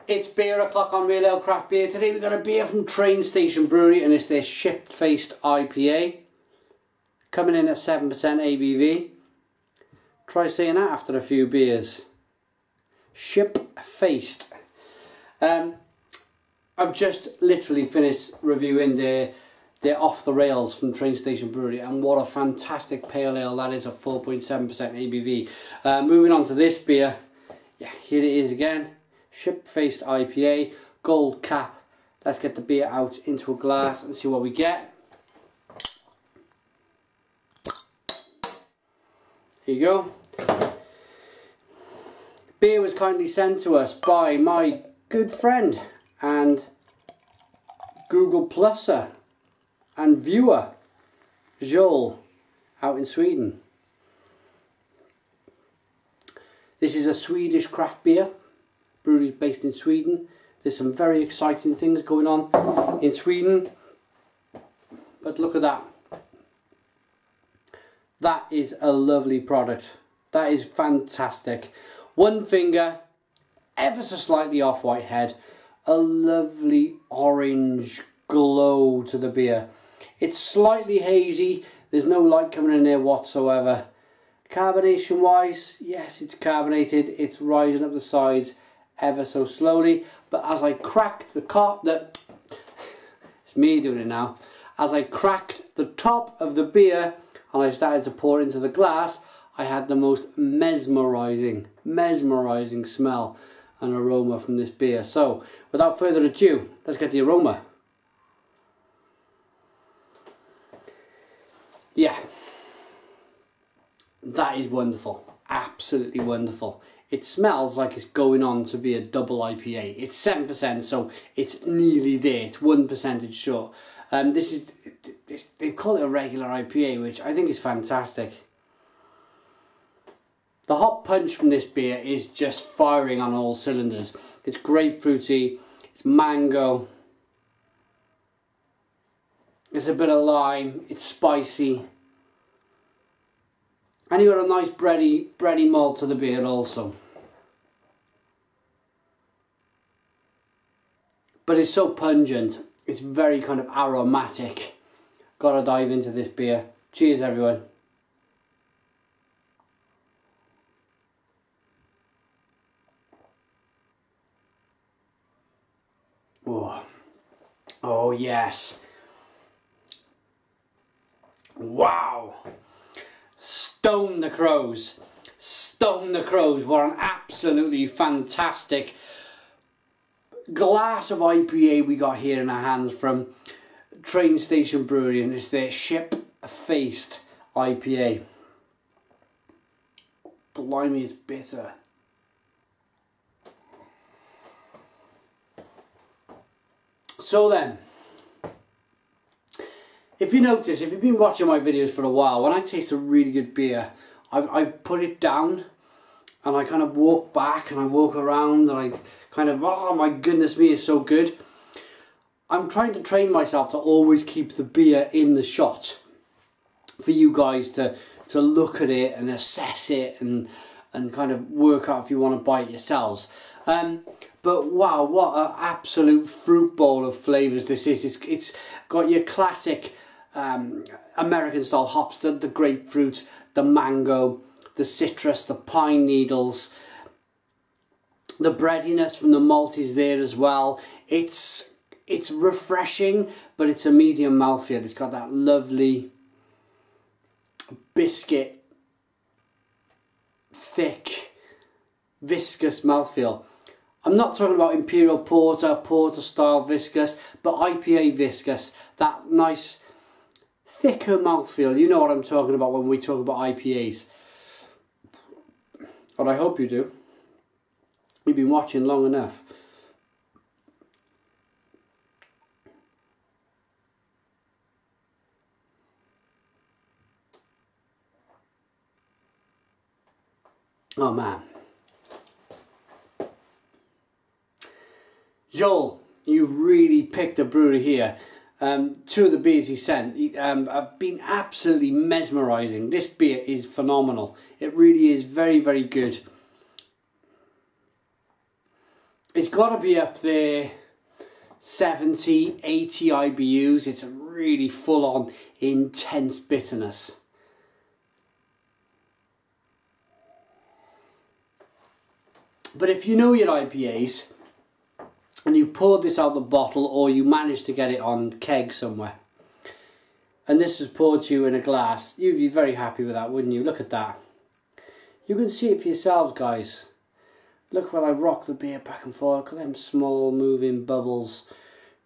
It's beer o'clock on Real Ale Craft Beer. Today we've got a beer from Train Station Brewery and it's their Shipfaced IPA. Coming in at 7% ABV. Try saying that after a few beers. Shipfaced. I've just literally finished reviewing their Off the Rails from Train Station Brewery, and what a fantastic pale ale that is, at 4.7% ABV. Moving on to this beer. Yeah, here it is again. Shipfaced IPA, gold cap. Let's get the beer out into a glass and see what we get. Here you go. Beer was kindly sent to us by my good friend and Google Pluser and viewer, Joel, out in Sweden. This is a Swedish craft beer. Brewery based in Sweden. There's some very exciting things going on in Sweden. But look at that. That is a lovely product. That is fantastic. One finger, ever so slightly off white head. A lovely orange glow to the beer. It's slightly hazy. There's no light coming in there whatsoever. Carbonation wise, yes, it's carbonated. It's rising up the sides ever so slowly, but as I cracked it's me doing it now, as I cracked the top of the beer and I started to pour it into the glass, I had the most mesmerizing smell and aroma from this beer. So without further ado, let's get the aroma. Yeah, that is wonderful, absolutely wonderful. It smells like it's going on to be a double IPA. It's 7%, so it's nearly there. It's 1% short. They call it a regular IPA, which I think is fantastic. The hop punch from this beer is just firing on all cylinders. It's grapefruity, it's mango, there's a bit of lime, it's spicy. And you got a nice bready malt to the beer also. But it's so pungent, it's very kind of aromatic. Gotta dive into this beer. Cheers everyone. Oh yes. Wow. Stone the crows. Stone the crows. What an absolutely fantastic glass of IPA we got here in our hands from Train Station Brewery, and it's their Shipfaced IPA. Blimey, it's bitter. So then, if you notice, if you've been watching my videos for a while, when I taste a really good beer, I put it down and I kind of walk back and I walk around and I kind of, oh my goodness me, it's so good. I'm trying to train myself to always keep the beer in the shot for you guys to look at it and assess it and kind of work out if you want to buy it yourselves. But wow, what an absolute fruit bowl of flavours this is. It's got your classic American style hops, the grapefruit, the mango, the citrus, the pine needles. The breadiness from the malt is there as well. It's refreshing, but it's a medium mouthfeel. It's got that lovely biscuit, thick, viscous mouthfeel. I'm not talking about Imperial Porter style viscous, but IPA viscous. That nice, thicker mouthfeel. You know what I'm talking about when we talk about IPAs. But I hope you do. You've been watching long enough. Oh man. Joel, you've really picked a brewery here. Two of the beers he sent have been absolutely mesmerising. This beer is phenomenal. It really is very, very good. It's got to be up there, 70, 80 IBUs. It's a really full-on, intense bitterness. But if you know your IPAs, and you've poured this out the bottle, or you managed to get it on keg somewhere, and this was poured to you in a glass, you'd be very happy with that, wouldn't you? Look at that. You can see it for yourselves, guys. Look while I rock the beer back and forth. Look at them small moving bubbles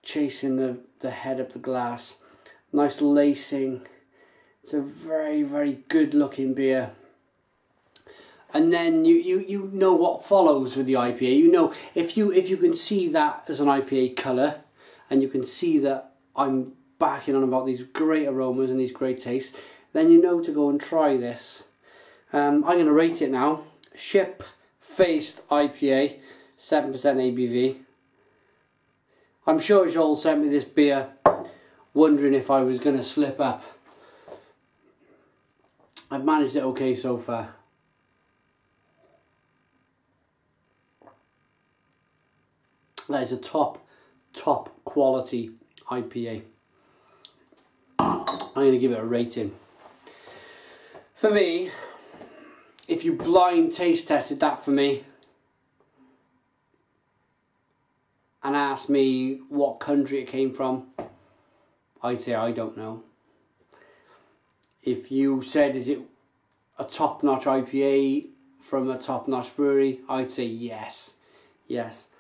chasing the head up the glass. Nice lacing. It's a very, very good looking beer. And then you know what follows with the IPA. You know, if you can see that as an IPA colour, and you can see that I'm backing on about these great aromas and these great tastes, then you know to go and try this. I'm going to rate it now. Shipfaced IPA, 7% ABV. I'm sure Joel sent me this beer wondering if I was going to slip up. I've managed it okay so far. That is a top quality IPA. I'm going to give it a rating. For me, if you blind taste tested that for me and asked me what country it came from, I'd say I don't know. If you said, is it a top-notch IPA from a top-notch brewery, I'd say yes. Yes.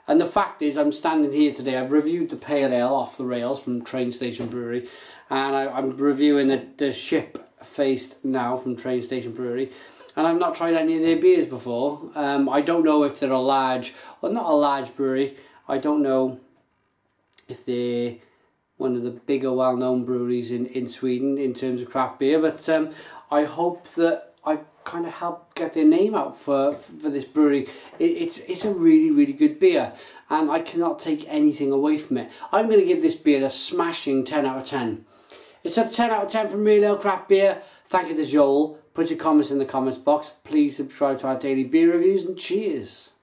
And the fact is, I'm standing here today, I've reviewed the Pale Ale Off the Rails from Train Station Brewery, and I'm reviewing the Shipfaced now from Train Station Brewery, and I've not tried any of their beers before. I don't know if they're a large, or not a large brewery. I don't know if they're one of the bigger well-known breweries in Sweden in terms of craft beer, but I hope that I kind of helped get their name out for this brewery. It's a really, really good beer, and I cannot take anything away from it. I'm going to give this beer a smashing 10 out of 10. It's a 10 out of 10 from Real Ale Craft Beer. Thank you to Joel. Put your comments in the comments box. Please subscribe to our daily beer reviews, and cheers.